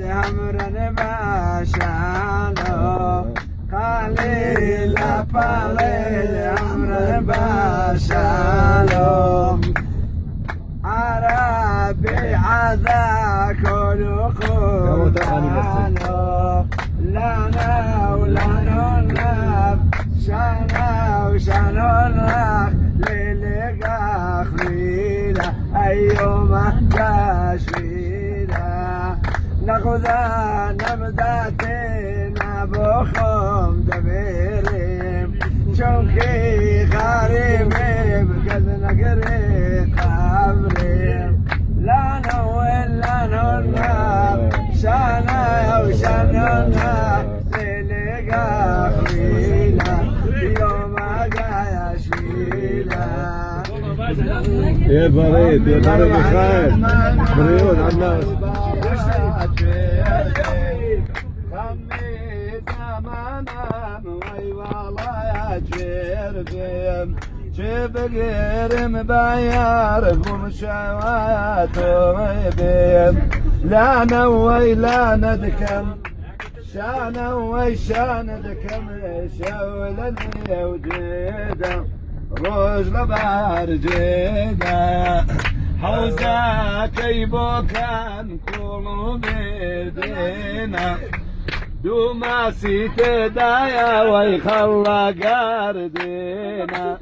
همرن باشالو قليل قليل همرن باشالو عربي عذا كل قولو لنا ولنا ناب شانا وشانا ناب للقى خليلة أيوم كاشفيلة ناخذ نبداتنا بخم دبيريم شوكي غريبي بكذنا قريب قبريم لا نوين لا نوناب شانا وشانا ناب للقى خليلة يوم كاشفيلة يا بريد يا بريد خير بريود عنا شبقير مباير بمشاوات ويبين لا نوي لا ندكم شانا ويشان دكم شولني وجيدا رجل بارجيدا حوزا كيبو كان كونو بيدينا دوما سيتي دايا ويخلى قاردينا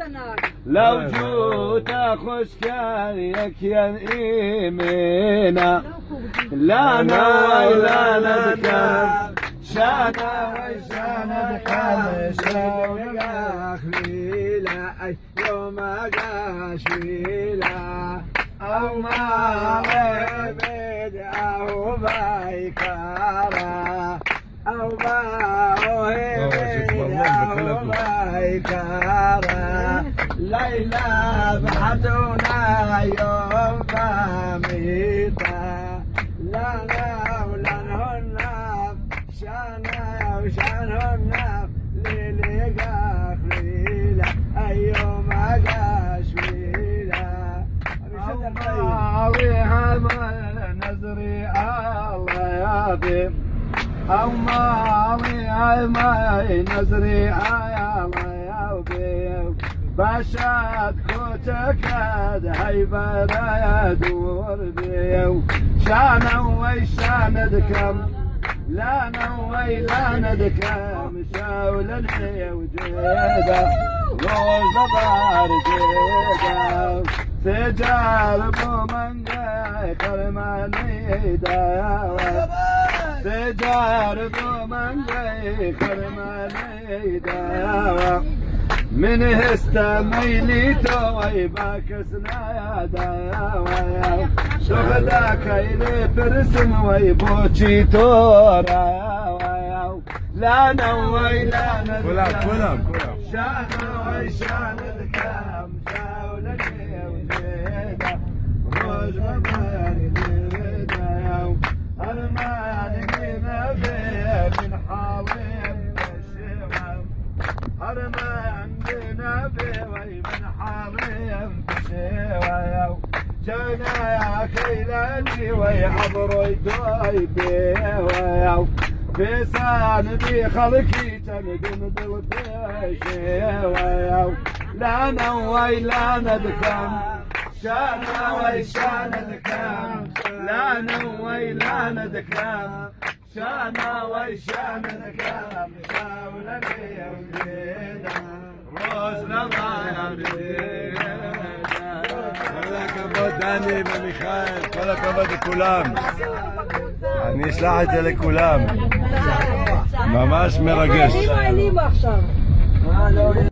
لو جوتا خشكاريك يا إيمينا لا نوي لا نذكر شانا ويشانا دكام شوقا خليلا يوم قاشويلا أو ما غيبد أو بايكارا أو باوهبد أو بايكارا ليلى بحتنا يوم فاميتا لنا ولنهن شانا وشانهن للقى خليلة أيوم قاشويلة أوماويها نزري الله يابي أوماويها نزري الله يابي باشات كوتك هيبة لا يدور بيو شانا ويشانا دكم لا نوي لا ندكم شاولني وجيدا روز بارجيدا سجارب من جاي كرماني داوا سجارب من جاي كرماني داوا من هستميلي توي باكسنا يا داوا شغدا كيلي برسم ويبوشي تورا لا نوي لا ندكم شانا ويشان دكام شاولني وجيدا روج مباري نريدا أرماني نبي من حاوين بشيوام أرماني نبي من حاوين بشيوام جانا يا كيلاني ويعبروا يدوي بيويو بيسان بي خلقي تندم دلبيشيويو لا نوي لا ندكم شانا ويشانا دكم لا نوي لا ندكم شانا ويشانا دكم شاولني وزيدا روزنا ما يريد כל הכבוד דני ומיכאל, כל הכבוד לכולם. אני אשלח את זה לכולם. ממש מרגש.